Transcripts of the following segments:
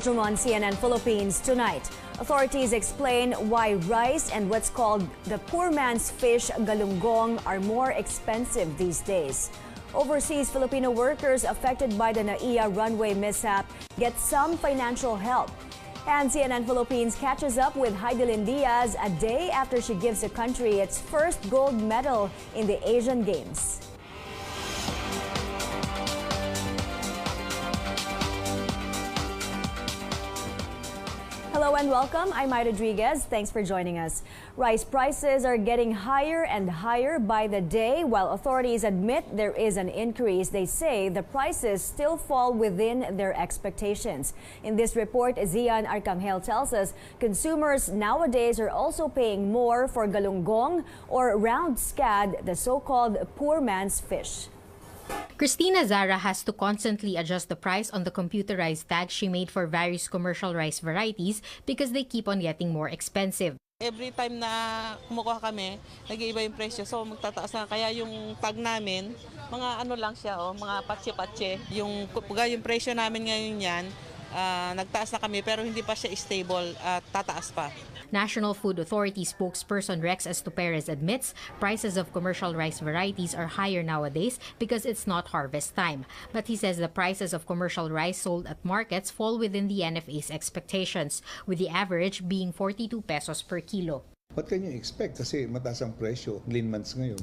On CNN Philippines tonight, authorities explain why rice and what's called the poor man's fish galunggong are more expensive these days. Overseas Filipino workers affected by the NAIA runway mishap get some financial help. And CNN Philippines catches up with Heidelin Diaz a day after she gives the country its first gold medal in the Asian Games. Hello and welcome. I'm Ida Rodriguez. Thanks for joining us. Rice prices are getting higher and higher by the day. While authorities admit there is an increase, they say the prices still fall within their expectations. In this report, Zian Arcangel tells us consumers nowadays are also paying more for galunggong or round scad, the so-called poor man's fish. Christina Zara has to constantly adjust the price on the computerized tags she made for various commercial rice varieties because they keep on getting more expensive. Every time na kumukuha kami, nag-iiba yung presyo. So magtataas na. Kaya yung tag namin, mga ano lang siya, mga patse-patse. Yung presyo namin ngayon yan, nagtaas na kami pero hindi pa siya stable at tataas pa. National Food Authority spokesperson Rex Estuperez admits prices of commercial rice varieties are higher nowadays because it's not harvest time. But he says the prices of commercial rice sold at markets fall within the NFA's expectations, with the average being 42 pesos per kilo. What can you expect? Kasi mataas ang presyo, lean months ngayon,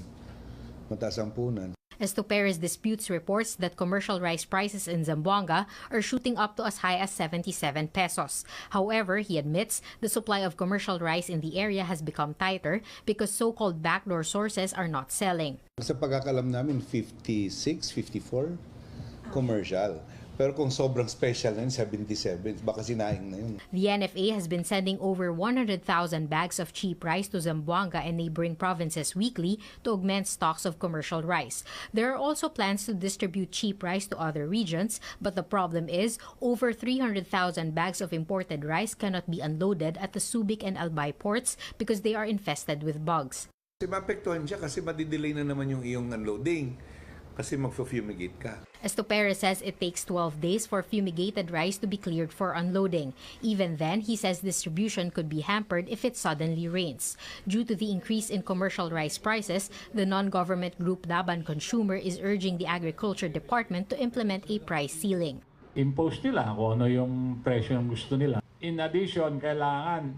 mataas ang punan. Estuperez disputes reports that commercial rice prices in Zamboanga are shooting up to as high as 77 pesos. However, he admits the supply of commercial rice in the area has become tighter because so-called backdoor sources are not selling. Sa pagkakalam namin, 56, 54 commercial. Pero kung sobrang special na yun, 77, baka sinaing na yun. The NFA has been sending over 100,000 bags of cheap rice to Zamboanga and neighboring provinces weekly to augment stocks of commercial rice. There are also plans to distribute cheap rice to other regions, but the problem is over 300,000 bags of imported rice cannot be unloaded at the Subic and Albay ports because they are infested with bugs. Kasi maapektuhan siya kasi madidelay na naman yung iyong unloading. Kasi mag-fumigate ka. Estuperez says it takes 12 days for fumigated rice to be cleared for unloading. Even then, he says distribution could be hampered if it suddenly rains. Due to the increase in commercial rice prices, the non-government group Laban Consumer is urging the Agriculture Department to implement a price ceiling. Impose nila kung ano yung presyo ng gusto nila. In addition, kailangan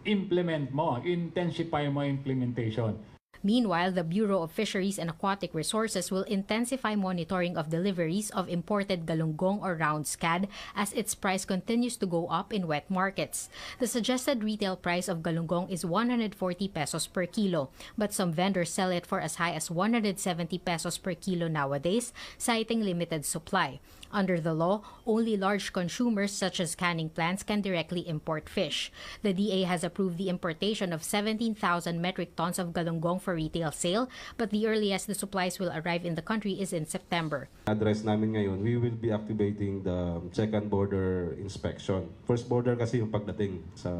intensify mo implementation. Meanwhile, the Bureau of Fisheries and Aquatic Resources will intensify monitoring of deliveries of imported galunggong or round scad as its price continues to go up in wet markets. The suggested retail price of galunggong is 140 pesos per kilo, but some vendors sell it for as high as 170 pesos per kilo nowadays, citing limited supply. Under the law, only large consumers such as canning plants can directly import fish. The DA has approved the importation of 17,000 metric tons of galunggong for retail sale, but the earliest the supplies will arrive in the country is in September. Address namin ngayon, we will be activating the second border inspection. First border kasi yung pagdating sa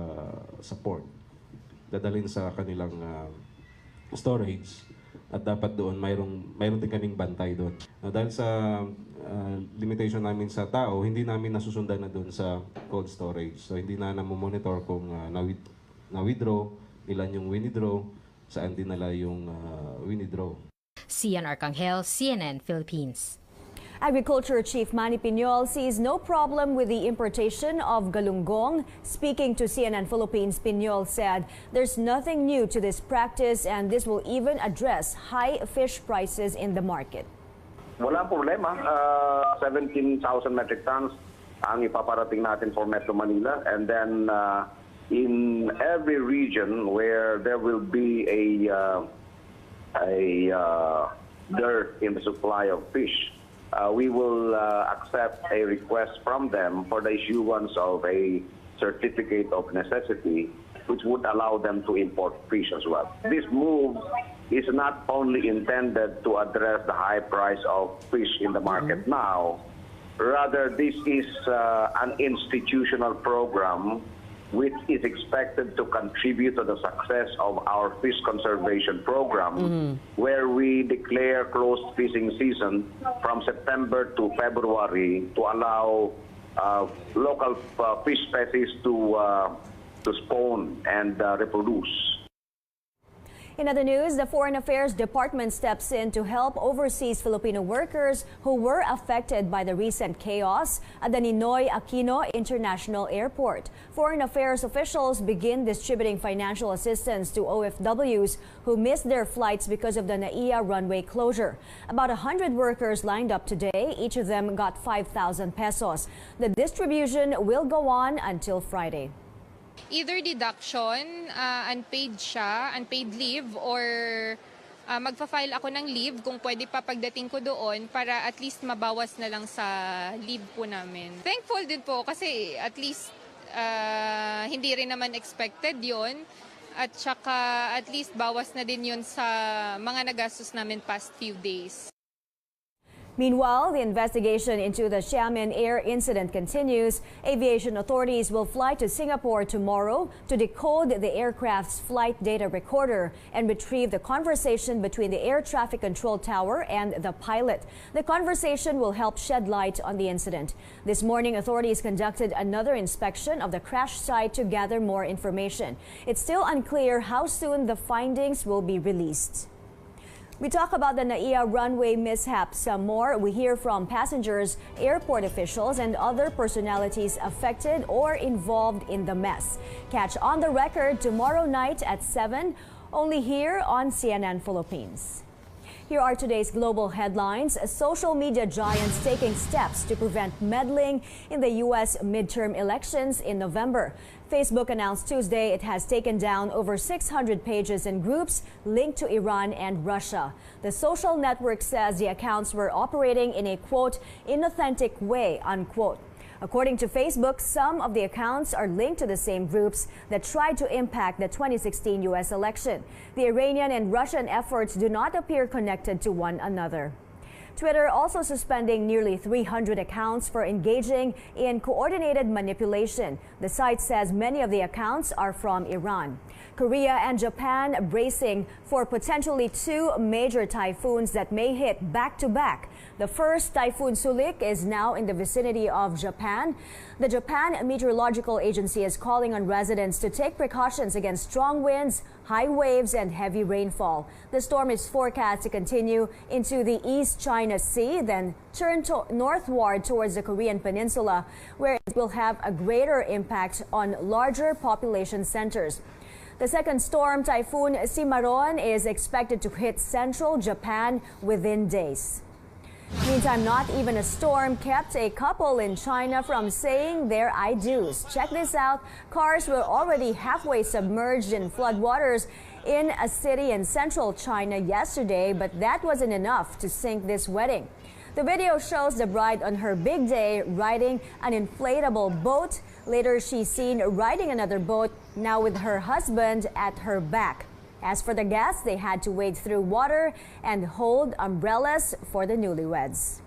port. Dadalhin sa kanilang storage at dapat doon mayroon din kaming bantay doon. Dahil sa limitation namin sa tao, hindi namin nasusundan na doon sa cold storage. So hindi na monitor kung na-withdraw, ilan yung withdraw, saan din nila yung withdraw. Zian Arcangel, CNN Philippines. Agriculture Chief Manny Piñol sees no problem with the importation of galunggong. Speaking to CNN Philippines, Piñol said there's nothing new to this practice and this will even address high fish prices in the market. Wala problema. 17,000 metric tons ang ipaparating natin for Metro Manila. And then in every region where there will be a dearth in the supply of fish, we will accept a request from them for the issuance of a certificate of necessity, which would allow them to import fish as well. This move is not only intended to address the high price of fish in the market now, rather this is an institutional program which is expected to contribute to the success of our fish conservation program, where we declare closed fishing season from September to February to allow local fish species to spawn and reproduce. In other news, the Foreign Affairs Department steps in to help overseas Filipino workers who were affected by the recent chaos at the Ninoy Aquino International Airport. Foreign Affairs officials begin distributing financial assistance to OFWs who missed their flights because of the NAIA runway closure. About 100 workers lined up today. Each of them got 5,000 pesos. The distribution will go on until Friday. Either deduction, unpaid siya, unpaid leave, or magfa-file ako ng leave kung pwede pa pagdating ko doon para at least mabawas na lang sa leave po namin. Thankful din po kasi at least hindi rin naman expected yon at saka at least bawas na din yon sa mga nagastos namin past few days. Meanwhile, the investigation into the Xiamen Air incident continues. Aviation authorities will fly to Singapore tomorrow to decode the aircraft's flight data recorder and retrieve the conversation between the air traffic control tower and the pilot. The conversation will help shed light on the incident. This morning, authorities conducted another inspection of the crash site to gather more information. It's still unclear how soon the findings will be released. We talk about the NAIA runway mishap some more. We hear from passengers, airport officials, and other personalities affected or involved in the mess. Catch On the Record tomorrow night at 7, only here on CNN Philippines. Here are today's global headlines. Social media giants taking steps to prevent meddling in the U.S. midterm elections in November. Facebook announced Tuesday it has taken down over 600 pages and groups linked to Iran and Russia. The social network says the accounts were operating in a, quote, inauthentic way, unquote. According to Facebook, some of the accounts are linked to the same groups that tried to impact the 2016 U.S. election. The Iranian and Russian efforts do not appear connected to one another. Twitter also suspending nearly 300 accounts for engaging in coordinated manipulation. The site says many of the accounts are from Iran. Korea and Japan bracing for potentially two major typhoons that may hit back-to-back. The first, Typhoon Sulik, is now in the vicinity of Japan. The Japan Meteorological Agency is calling on residents to take precautions against strong winds, high waves, and heavy rainfall. The storm is forecast to continue into the East China Sea, then turn northward towards the Korean Peninsula, where it will have a greater impact on larger population centers. The second storm, Typhoon Cimarron, is expected to hit central Japan within days. Meantime, not even a storm kept a couple in China from saying their I do's. Check this out. Cars were already halfway submerged in floodwaters in a city in central China yesterday, but that wasn't enough to sink this wedding. The video shows the bride on her big day riding an inflatable boat. Later, she's seen riding another boat, now with her husband at her back. As for the guests, they had to wade through water and hold umbrellas for the newlyweds.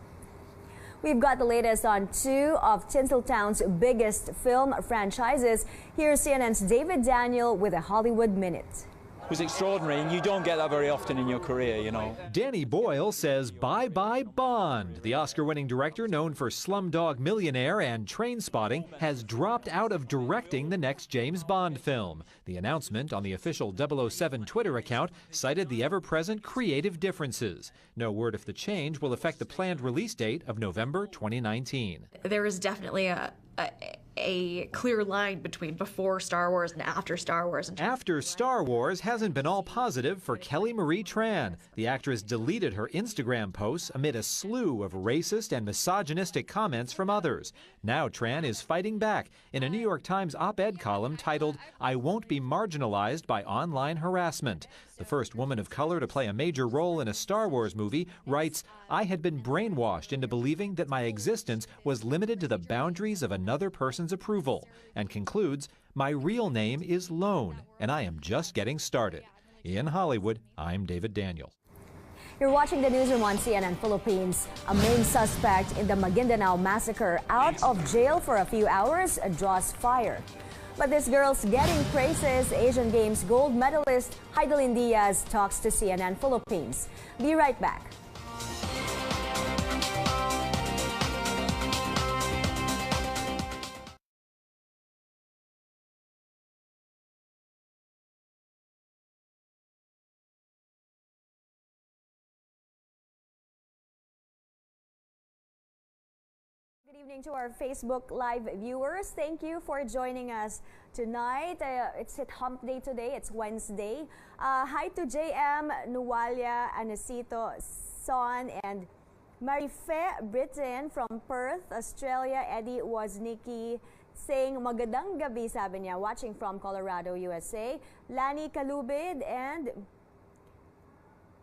We've got the latest on two of Tinseltown's biggest film franchises. Here's CNN's David Daniel with a Hollywood Minute. It was extraordinary, and you don't get that very often in your career, you know. Danny Boyle says bye-bye Bond. The Oscar-winning director, known for Slumdog Millionaire and Trainspotting, has dropped out of directing the next James Bond film. The announcement on the official 007 Twitter account cited the ever-present creative differences. No word if the change will affect the planned release date of November 2019. There is definitely a clear line between before Star Wars and after Star Wars. After Star Wars hasn't been all positive for Kelly Marie Tran. The actress deleted her Instagram posts amid a slew of racist and misogynistic comments from others. Now Tran is fighting back in a New York Times op-ed column titled, "I Won't Be Marginalized by Online Harassment." The first woman of color to play a major role in a Star Wars movie writes, "I had been brainwashed into believing that my existence was limited to the boundaries of another person's approval," and concludes, "My real name is Lone, and I am just getting started." In Hollywood, I'm David Daniel. You're watching the newsroom on CNN Philippines. A main suspect in the Maguindanao massacre out of jail for a few hours draws fire. But this girl's getting praises. Asian Games gold medalist Heidelin Diaz talks to CNN Philippines. Be right back. Good evening to our Facebook Live viewers. Thank you for joining us tonight. It's Hump Day today. It's Wednesday. Hi to JM, Nuwalia, Anacito, Son, and Marife Britain from Perth, Australia. Eddie Woznicki saying magandang gabi, sabi niya, watching from Colorado, USA. Lani Kalubid and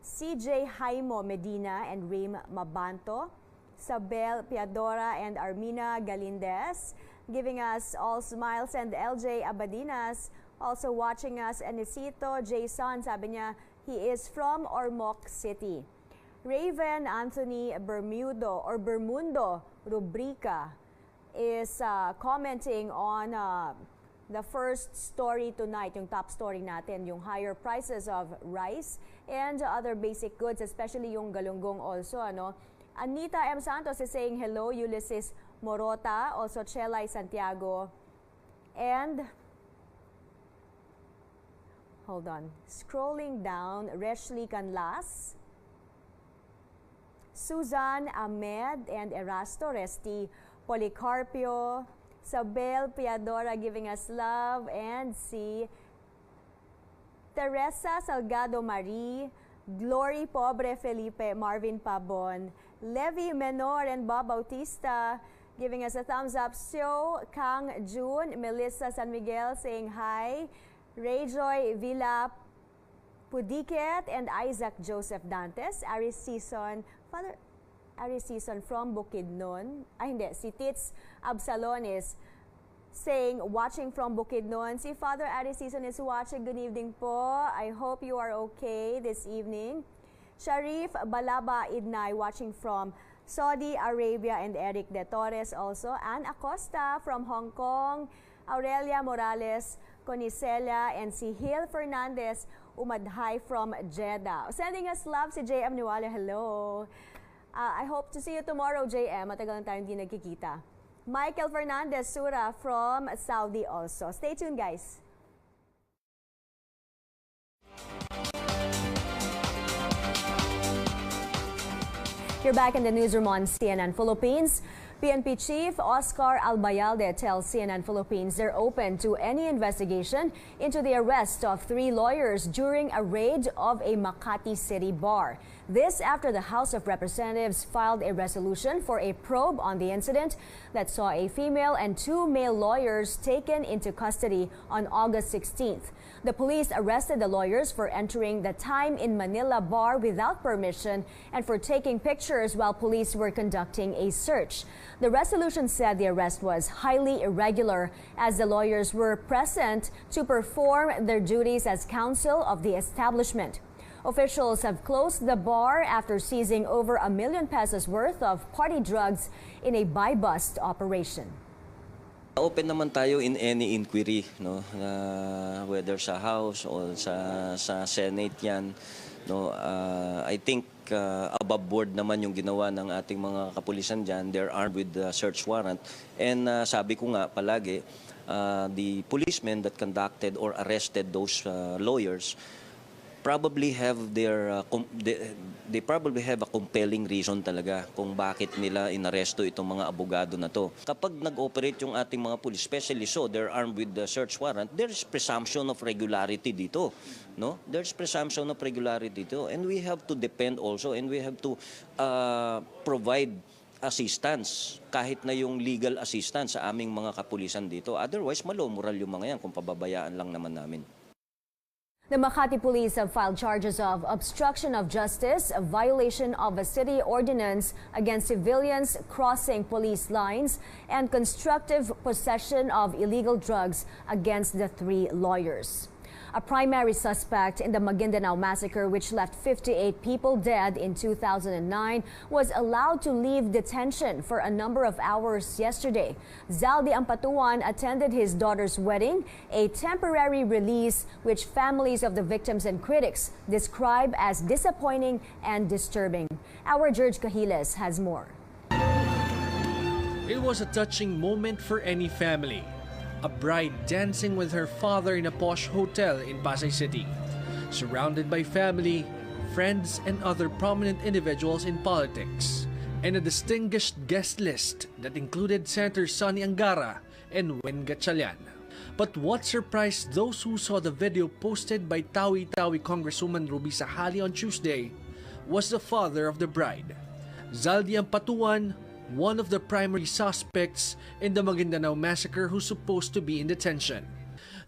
CJ Jaimo Medina and Reem Mabanto. Sabel Piadora and Armina Galindez giving us all smiles, and LJ Abadinas also watching us. Anisito Jason, sabi niya, he is from Ormoc City. Raven Anthony Bermundo Rubrica is commenting on the first story tonight, yung top story natin, yung higher prices of rice and other basic goods, especially yung galunggong also, ano. Anita M. Santos is saying hello. Ulysses Morota, also Chelay Santiago. And, hold on, scrolling down, Reshley Canlas, Susan Ahmed and Erasto Resti, Policarpio, Sabel Piadora giving us love, and si Teresa Salgado Marie, Glory Pobre Felipe, Marvin Pabon, Levi Menor and Bob Bautista giving us a thumbs up. So, Kang June, Melissa San Miguel saying hi, Rayjoy Villa Pudiket and Isaac Joseph Dantes, Aris Season, Father Aris Season from Bukidnon. Si Tits Absalones saying, watching from Bukidnon. Si Father Aris Season is watching. Good evening po. I hope you are okay this evening. Sharif Balaba Idnay watching from Saudi Arabia, and Eric De Torres also. Ann Acosta from Hong Kong. Aurelia Morales Conicela, and si Hil Fernandez Umadhay from Jeddah. Sending us love si JM Nuwala. Hello. I hope to see you tomorrow, JM. Matagal na tayo hindi nagkikita. Michael Fernandez Sura from Saudi also. Stay tuned, guys. You're back in the newsroom on CNN Philippines. PNP Chief Oscar Albayalde tells CNN Philippines they're open to any investigation into the arrest of 3 lawyers during a raid of a Makati City bar. This after the House of Representatives filed a resolution for a probe on the incident that saw a female and 2 male lawyers taken into custody on August 16th. The police arrested the lawyers for entering the Time in Manila bar without permission and for taking pictures while police were conducting a search. The resolution said the arrest was highly irregular as the lawyers were present to perform their duties as counsel of the establishment. Officials have closed the bar after seizing over 1 million pesos worth of party drugs in a buy-bust operation. Open naman tayo in any inquiry, no, whether sa House or sa Senate yan, no. I think above board naman yung ginawa ng ating mga kapulisan diyan. They're armed with the search warrant, and sabi ko nga palagi, the policemen that conducted or arrested those lawyers probably have they probably have a compelling reason talaga kung bakit nila inaresto itong mga abogado na to. Kapag nag-operate yung ating mga police, especially so they're armed with the search warrant, there's presumption of regularity dito, no? There's presumption of regularity dito, and we have to depend also, and we have to provide assistance, kahit na yung legal assistance sa aming mga kapulisan dito. Otherwise, malo-moral yung mga yan kung pababayaan lang naman namin. The Makati Police have filed charges of obstruction of justice, a violation of a city ordinance against civilians crossing police lines, and constructive possession of illegal drugs against the 3 lawyers. A primary suspect in the Maguindanao massacre, which left 58 people dead in 2009, was allowed to leave detention for a number of hours yesterday. Zaldi Ampatuan attended his daughter's wedding, a temporary release which families of the victims and critics describe as disappointing and disturbing. Our George Cahiles has more. It was a touching moment for any family. A bride dancing with her father in a posh hotel in Pasay City, surrounded by family, friends, and other prominent individuals in politics. and a distinguished guest list that included Senator Sonny Angara and Wen Gatchalian. But what surprised those who saw the video posted by Tawi-Tawi Congresswoman Ruby Sahali on Tuesday was the father of the bride, Zaldy Ampatuan, one of the primary suspects in the Maguindanao massacre who's supposed to be in detention.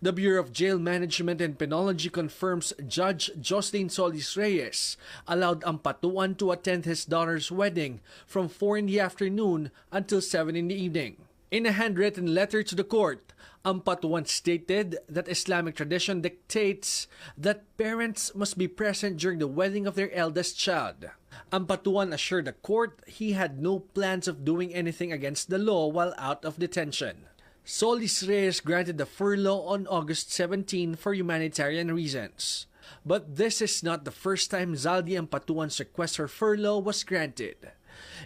The Bureau of Jail Management and Penology confirms Judge Jocelyn Solis Reyes allowed Ampatuan to attend his daughter's wedding from 4 in the afternoon until 7 in the evening. In a handwritten letter to the court, Ampatuan stated that Islamic tradition dictates that parents must be present during the wedding of their eldest child. Ampatuan assured the court he had no plans of doing anything against the law while out of detention. Solis Reyes granted the furlough on August 17 for humanitarian reasons. But this is not the first time Zaldy Ampatuan's request for furlough was granted.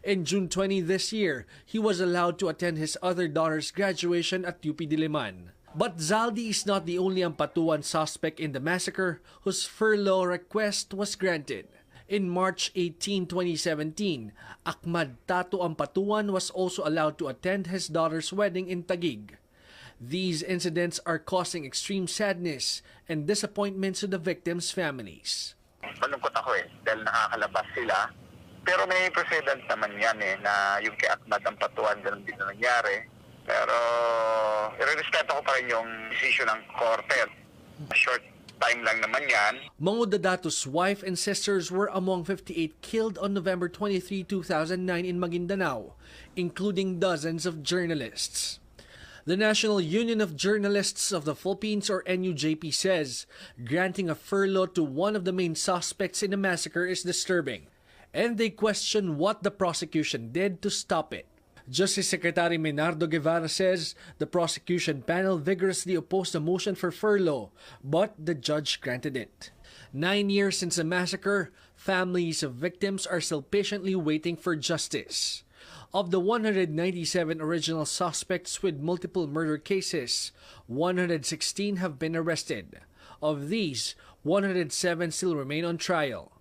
In June 20 this year, he was allowed to attend his other daughter's graduation at UP Diliman. But Zaldy is not the only Ampatuan suspect in the massacre whose furlough request was granted. In March 18, 2017, Ahmad Tato Ampatuan was also allowed to attend his daughter's wedding in Taguig. These incidents are causing extreme sadness and disappointment to the victims' families. Malungkot ako dahil nakakalabas sila. Pero may precedent naman yan na yung kay Ahmad Ampatuan ganun din na nangyari. Pero irerespeto ko pa rin yung decision ng korte. Short time lang naman yan. Mangudadato's wife and sisters were among 58 killed on November 23, 2009 in Maguindanao, including dozens of journalists. The National Union of Journalists of the Philippines, or NUJP, says granting a furlough to one of the main suspects in the massacre is disturbing, and they question what the prosecution did to stop it. Justice Secretary Menardo Guevara says the prosecution panel vigorously opposed the motion for furlough, but the judge granted it. 9 years since the massacre, families of victims are still patiently waiting for justice. Of the 197 original suspects with multiple murder cases, 116 have been arrested. Of these, 107 still remain on trial.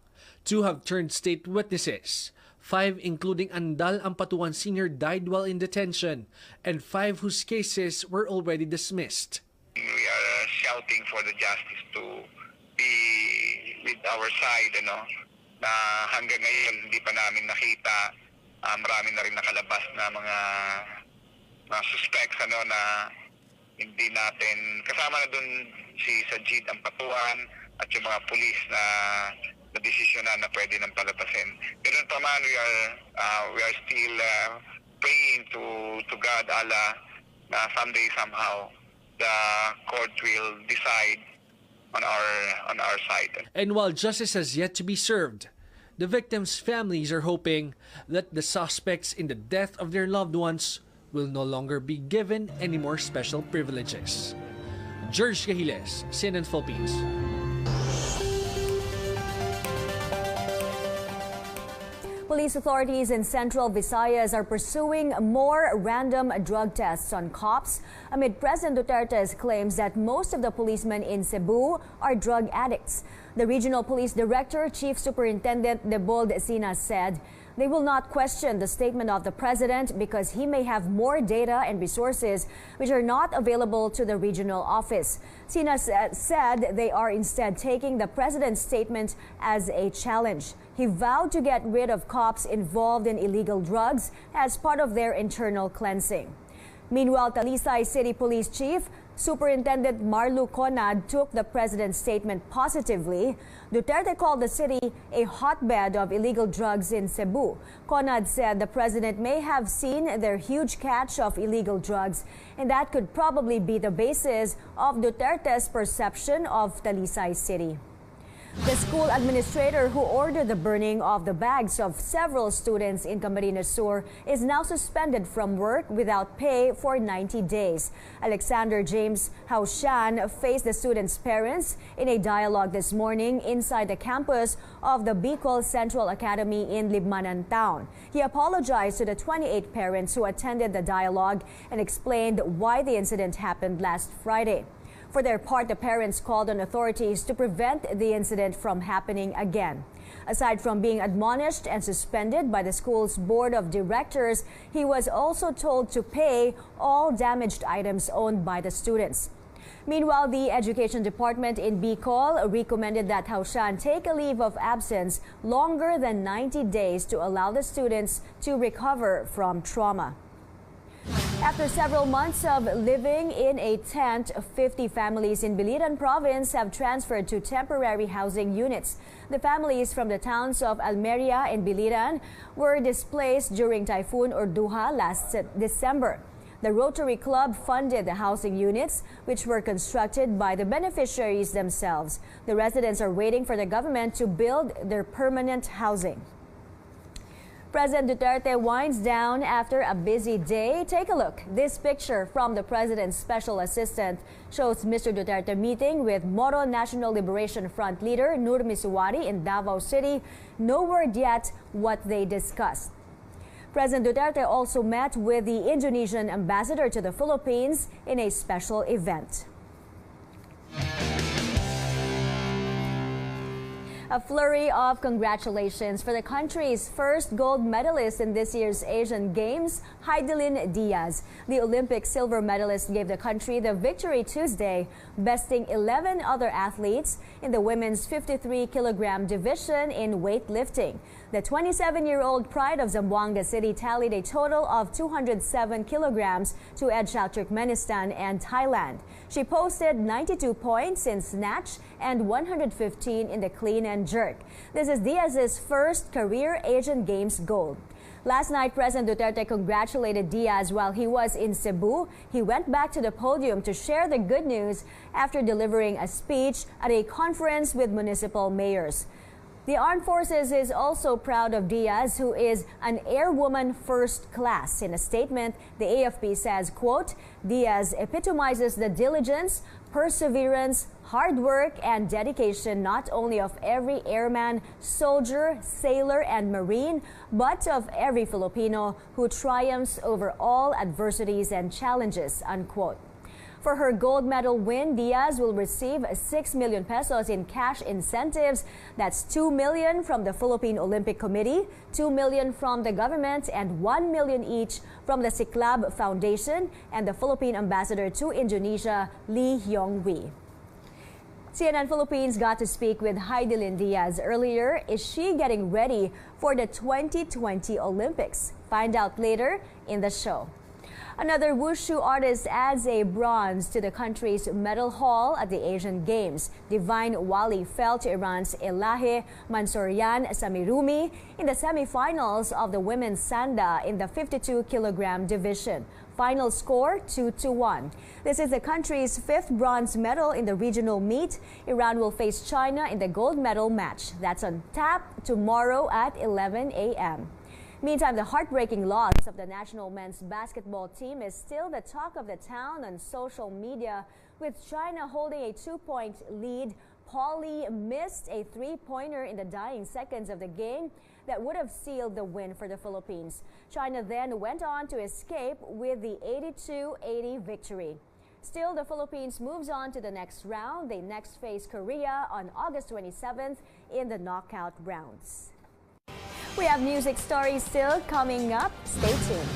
2 have turned state witnesses. 5, including Andal Ampatuan Sr., died while in detention, and 5 whose cases were already dismissed. We are shouting for the justice to be with our side, na hanggang ngayon hindi pa namin nakita. Marami na rin nakalabas na mga suspects na hindi natin, kasama na dun si Sajid Ampatuan at yung mga pulis na desisyon na pwede nang palabasin. Ganun pa man, we are still praying to God, Allah, na someday somehow the court will decide on our side. And while justice has yet to be served, the victims' families are hoping that the suspects in the death of their loved ones will no longer be given any more special privileges. George Cahiles, CNN Philippines. Police authorities in Central Visayas are pursuing more random drug tests on cops amid President Duterte's claims that most of the policemen in Cebu are drug addicts. The Regional Police Director, Chief Superintendent Debold Sinas, said they will not question the statement of the President because he may have more data and resources which are not available to the regional office. Sinas said they are instead taking the President's statement as a challenge. He vowed to get rid of cops involved in illegal drugs as part of their internal cleansing. Meanwhile, Talisay City Police Chief Superintendent Marlu Conad took the President's statement positively. Duterte called the city a hotbed of illegal drugs in Cebu. Conad said the President may have seen their huge catch of illegal drugs, and that could probably be the basis of Duterte's perception of Talisay City. The school administrator who ordered the burning of the bags of several students in Camarines Sur is now suspended from work without pay for 90 days. Alexander James Haushan faced the students' parents in a dialogue this morning inside the campus of the Bicol Central Academy in Libmanan Town. He apologized to the 28 parents who attended the dialogue and explained why the incident happened last Friday. For their part, the parents called on authorities to prevent the incident from happening again. Aside from being admonished and suspended by the school's board of directors, he was also told to pay all damaged items owned by the students. Meanwhile, the Education Department in Bicol recommended that Haushan take a leave of absence longer than 90 days to allow the students to recover from trauma. After several months of living in a tent, 50 families in Biliran province have transferred to temporary housing units. The families from the towns of Almeria and Biliran were displaced during Typhoon Orduha last December. The Rotary Club funded the housing units, which were constructed by the beneficiaries themselves. The residents are waiting for the government to build their permanent housing. President Duterte winds down after a busy day. Take a look. This picture from the president's special assistant shows Mr. Duterte meeting with Moro National Liberation Front leader Nur Misuwari in Davao City. No word yet what they discussed. President Duterte also met with the Indonesian ambassador to the Philippines in a special event. A flurry of congratulations for the country's first gold medalist in this year's Asian Games, Hidilyn Diaz. The Olympic silver medalist gave the country the victory Tuesday, besting 11 other athletes in the women's 53-kilogram division in weightlifting. The 27-year-old pride of Zamboanga City tallied a total of 207 kilograms to edge out Turkmenistan and Thailand. She posted 92 points in snatch and 115 in the clean and jerk. This is Diaz's first career Asian Games gold. Last night, President Duterte congratulated Diaz while he was in Cebu. He went back to the podium to share the good news after delivering a speech at a conference with municipal mayors. The Armed Forces is also proud of Diaz, who is an airwoman first class. In a statement, the AFP says, quote, Diaz epitomizes the diligence, perseverance, hard work, and dedication not only of every airman, soldier, sailor, and marine, but of every Filipino who triumphs over all adversities and challenges, unquote. For her gold medal win, Diaz will receive 6 million pesos in cash incentives. That's 2 million from the Philippine Olympic Committee, 2 million from the government, and 1 million each from the Siklab Foundation and the Philippine Ambassador to Indonesia, Lee Hyong-wee. CNN Philippines got to speak with Hidilyn Diaz earlier. Is she getting ready for the 2020 Olympics? Find out later in the show. Another wushu artist adds a bronze to the country's medal haul at the Asian Games. Divine Wali fell to Iran's Elahe Mansourian Samirumi in the semifinals of the women's Sanda in the 52-kilogram division. Final score 2-1. This is the country's fifth bronze medal in the regional meet. Iran will face China in the gold medal match. That's on tap tomorrow at 11 a.m. Meantime, the heartbreaking loss of the national men's basketball team is still the talk of the town on social media, with China holding a 2-point lead. Paul Lee missed a three-pointer in the dying seconds of the game that would have sealed the win for the Philippines. China then went on to escape with the 82-80 victory. Still, the Philippines moves on to the next round. They next face Korea on August 27th in the knockout rounds. We have music stories still coming up. Stay tuned.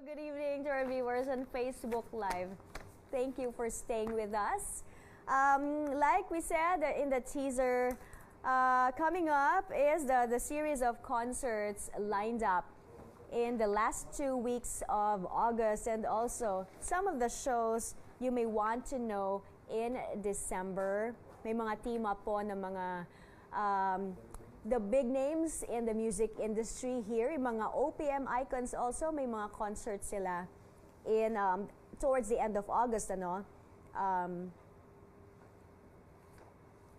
Good evening to our viewers on Facebook Live. Thank you for staying with us. Like we said in the teaser, coming up is the series of concerts lined up in the last 2 weeks of August, and also some of the shows you may want to know in December. may mga team up po ng mga the big names in the music industry here, yung mga OPM icons also, may mga concerts sila in towards the end of August, ano?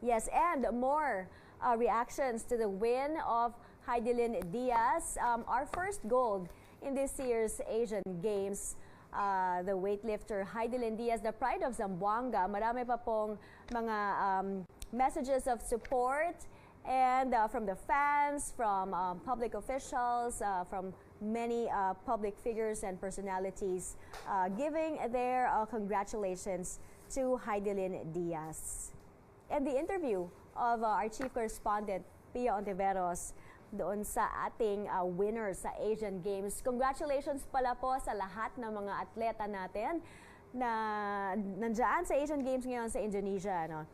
Yes, and more reactions to the win of Heidelin Diaz, our first gold in this year's Asian Games. The weightlifter Heidelin Diaz, the pride of Zamboanga. Marami pa pong mga messages of support and from the fans, from public officials, from many public figures and personalities giving their congratulations to Heidelin Diaz. And the interview of our chief correspondent, Pia Ontiveros, doon sa ating winner sa Asian Games. Congratulations pala po sa lahat ng mga atleta natin na nandyan sa Asian Games ngayon sa Indonesia. No?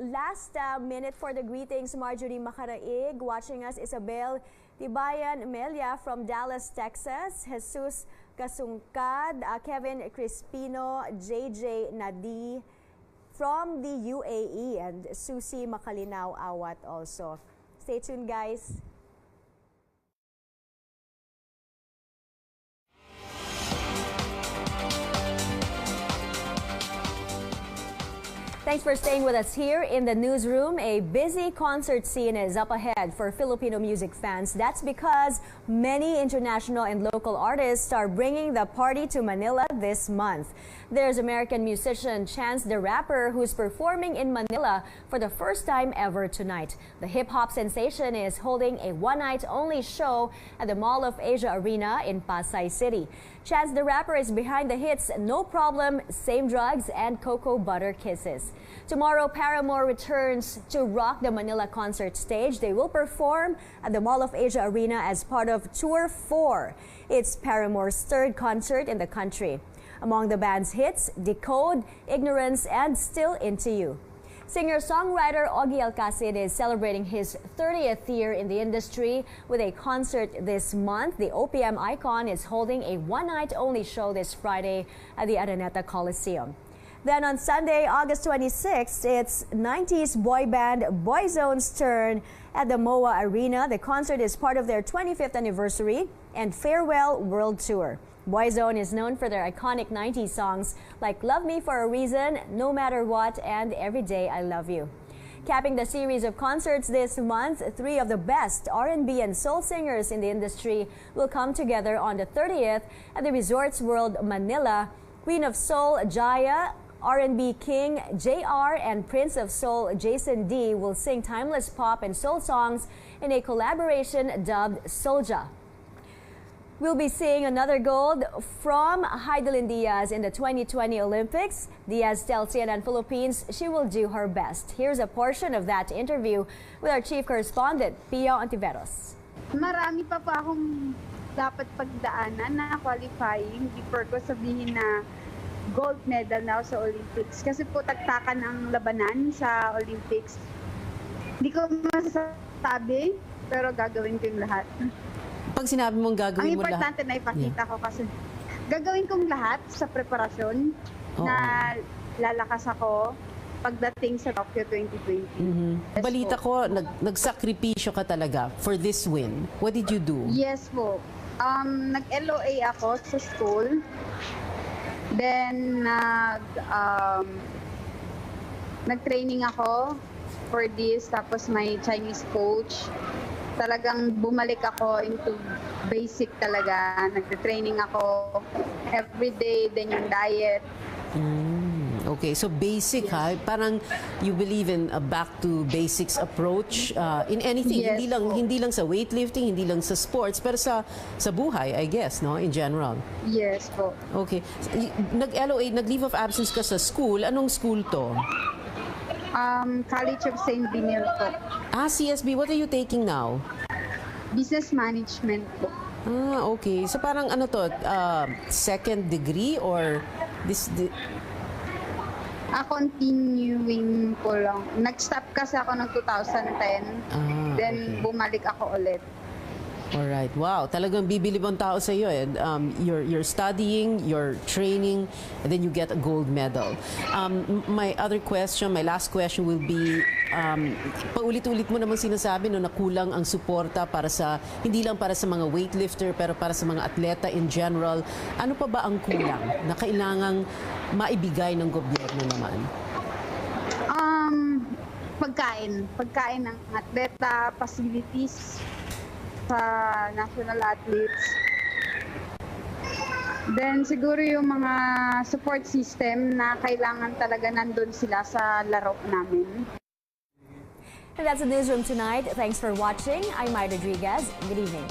Last minute for the greetings, Marjorie Macaraig, watching us, Isabel Tibayan Melia from Dallas, Texas, Jesus Kasungkad, Kevin Crispino, JJ Nadi from the UAE, and Susie Makalinaw Awat also. Stay tuned, guys. Thanks for staying with us here in the newsroom. A busy concert scene is up ahead for Filipino music fans. That's because many international and local artists are bringing the party to Manila this month. There's American musician Chance the Rapper, who's performing in Manila for the first time ever tonight. The hip-hop sensation is holding a one-night-only show at the Mall of Asia Arena in Pasay City. Chance the Rapper is behind the hits No Problem, Same Drugs, and Cocoa Butter Kisses. Tomorrow, Paramore returns to rock the Manila concert stage. They will perform at the Mall of Asia Arena as part of Tour 4. It's Paramore's third concert in the country. Among the band's hits, Decode, Ignorance, and Still Into You. Singer-songwriter Ogie Alcacid is celebrating his 30th year in the industry with a concert this month. The OPM icon is holding a one-night-only show this Friday at the Araneta Coliseum. Then on Sunday, August 26th, it's 90s boy band Boyzone's turn at the MOA Arena. The concert is part of their 25th anniversary and farewell world tour. Boyzone is known for their iconic 90s songs like Love Me for a Reason, No Matter What, and Every Day I Love You. Capping the series of concerts this month, three of the best R&B and soul singers in the industry will come together on the 30th at the Resorts World Manila. Queen of Soul Jaya, R&B King JR, and Prince of Soul Jason D will sing timeless pop and soul songs in a collaboration dubbed Soulja. We'll be seeing another gold from Heidelin Diaz in the 2020 Olympics. Diaz tells CNN Philippines she will do her best. Here's a portion of that interview with our chief correspondent, Pia Ontiveros. Marami pa akong dapat pagdaanan na qualifying before ko sabihin na gold medal na ako sa Olympics. Kasi po taktakan ang labanan sa Olympics. Hindi ko masasabi, pero gagawin ko yung lahat. Pag sinabi mong gagawin mo lahat? Ang importante na ipakita ko kasi gagawin kong lahat sa preparasyon na lalakas ako pagdating sa Tokyo 2020. Balita ko, nagsakripisyo ka talaga for this win. What did you do? Yes po. Nag-LOA ako sa school. Then, nag-training ako for this. Tapos may Chinese coach. Talagang bumalik ako into basic talaga. Nagte-training ako everyday, then yung diet. Okay, so basic ha, parang you believe in a back to basics approach in anything, Yes, hindi lang sa weightlifting, hindi lang sa sports, pero sa buhay, I guess, no, in general. Yes po. Okay. Nag-LOA, nag-leave of absence ka sa school. Anong school to? College of St. Benil po. CSB. What are you taking now? Business management po. Okay. So parang ano to, second degree or this... Continuing po lang. Nag-stop kasi ako ng 2010. Then bumalik ako ulit. Alright, wow. Talagang bibilib ang tao sa iyo. You're studying, you're training, and then you get a gold medal. My last question will be, paulit-ulit mo naman sinasabi no, na kulang ang suporta para sa, hindi lang para sa mga weightlifter, pero para sa mga atleta in general. Ano pa ba ang kulang na kailangang maibigay ng gobyerno naman? Pagkain ng atleta, facilities sa national athletes. Then siguro yung mga support system na kailangan talaga nandun sila sa laro namin. And that's the newsroom tonight. Thanks for watching. I'm Myra Rodriguez. Good evening.